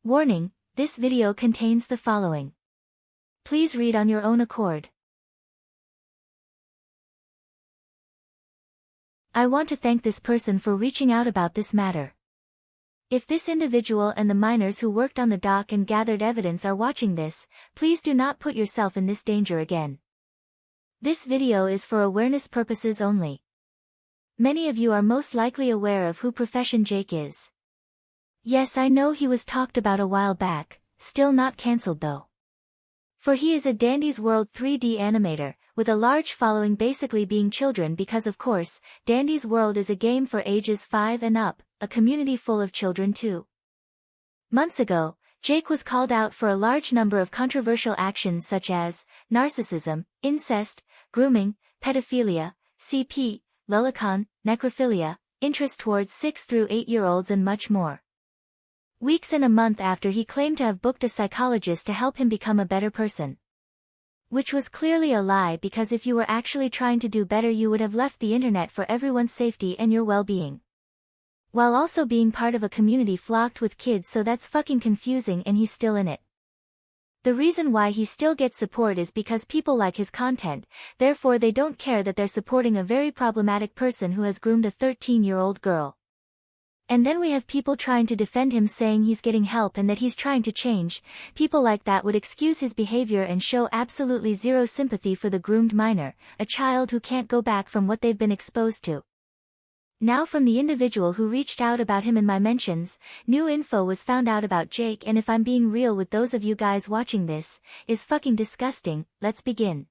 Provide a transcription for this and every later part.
Warning, this video contains the following. Please read on your own accord. I want to thank this person for reaching out about this matter. If this individual and the miners who worked on the dock and gathered evidence are watching this, please do not put yourself in this danger again. This video is for awareness purposes only. Many of you are most likely aware of who Profession Jake is. Yes, I know he was talked about a while back, still not cancelled though. For he is a Dandy's World 3D animator, with a large following basically being children because of course, Dandy's World is a game for ages 5 and up, a community full of children too. Months ago, Jake was called out for a large number of controversial actions such as narcissism, incest, grooming, pedophilia, CP, lolicon, necrophilia, interest towards 6 through 8-year-olds and much more. Weeks and a month after he claimed to have booked a psychologist to help him become a better person. Which was clearly a lie because if you were actually trying to do better you would have left the internet for everyone's safety and your well-being. While also being part of a community flocked with kids, so that's fucking confusing, and he's still in it. The reason why he still gets support is because people like his content, therefore they don't care that they're supporting a very problematic person who has groomed a 13-year-old girl. And then we have people trying to defend him saying he's getting help and that he's trying to change. People like that would excuse his behavior and show absolutely zero sympathy for the groomed minor, a child who can't go back from what they've been exposed to. Now from the individual who reached out about him in my mentions, new info was found out about Jake, and if I'm being real with those of you guys watching this, is fucking disgusting. Let's begin.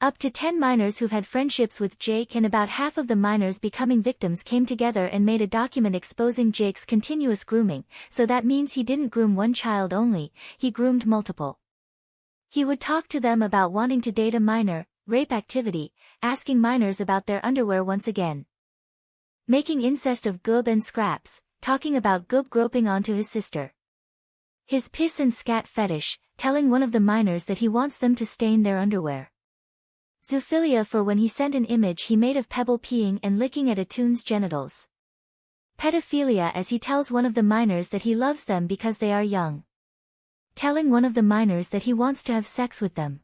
Up to 10 minors who've had friendships with Jake, and about half of the minors becoming victims came together and made a document exposing Jake's continuous grooming, so that means he didn't groom one child only, he groomed multiple. He would talk to them about wanting to date a minor, rape activity, asking minors about their underwear once again. Making incest of goob and scraps, talking about goob groping onto his sister. His piss and scat fetish, telling one of the minors that he wants them to stain their underwear. Zoophilia for when he sent an image he made of Pebble peeing and licking at a toon's genitals. Pedophilia as he tells one of the minors that he loves them because they are young. Telling one of the minors that he wants to have sex with them.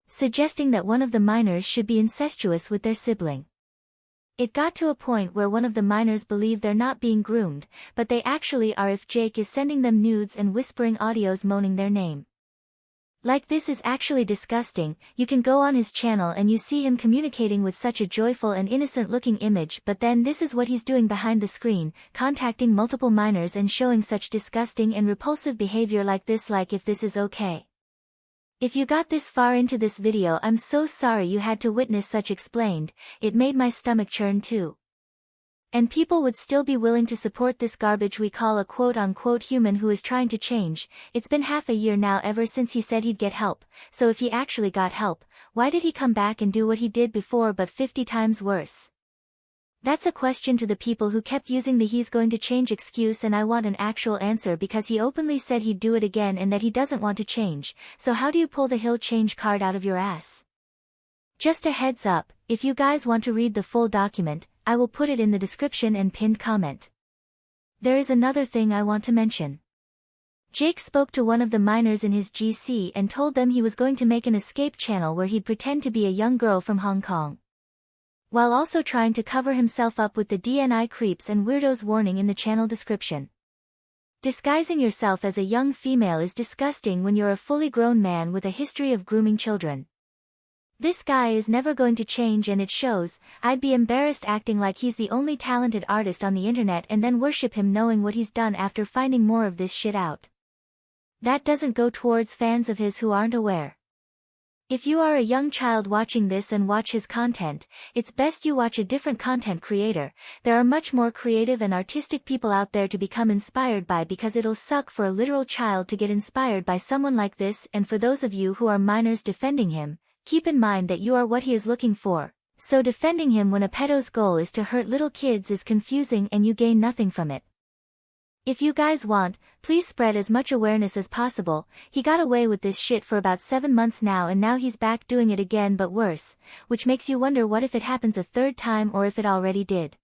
Suggesting that one of the minors should be incestuous with their sibling. It got to a point where one of the minors believe they're not being groomed, but they actually are if Jake is sending them nudes and whispering audios moaning their name. Like, this is actually disgusting. You can go on his channel and you see him communicating with such a joyful and innocent looking image, but then this is what he's doing behind the screen, contacting multiple minors and showing such disgusting and repulsive behavior like this. Like, if this is okay. If you got this far into this video, I'm so sorry you had to witness such. Explained, it made my stomach churn too. And people would still be willing to support this garbage we call a quote-unquote human who is trying to change. It's been half a year now ever since he said he'd get help, so if he actually got help, why did he come back and do what he did before but 50 times worse? That's a question to the people who kept using the he's going to change excuse, and I want an actual answer because he openly said he'd do it again and that he doesn't want to change, so how do you pull the he'll change card out of your ass? Just a heads up, if you guys want to read the full document, I will put it in the description and pinned comment. There is another thing I want to mention. Jake spoke to one of the minors in his GC and told them he was going to make an escape channel where he'd pretend to be a young girl from Hong Kong. While also trying to cover himself up with the DNI creeps and weirdos warning in the channel description. Disguising yourself as a young female is disgusting when you're a fully grown man with a history of grooming children. This guy is never going to change, and it shows. I'd be embarrassed acting like he's the only talented artist on the internet and then worship him knowing what he's done after finding more of this shit out. That doesn't go towards fans of his who aren't aware. If you are a young child watching this and watch his content, it's best you watch a different content creator. There are much more creative and artistic people out there to become inspired by, because it'll suck for a literal child to get inspired by someone like this. And for those of you who are minors defending him, keep in mind that you are what he is looking for, so defending him when a pedo's goal is to hurt little kids is confusing and you gain nothing from it. If you guys want, please spread as much awareness as possible. He got away with this shit for about 7 months now, and now he's back doing it again but worse, which makes you wonder what if it happens a third time or if it already did.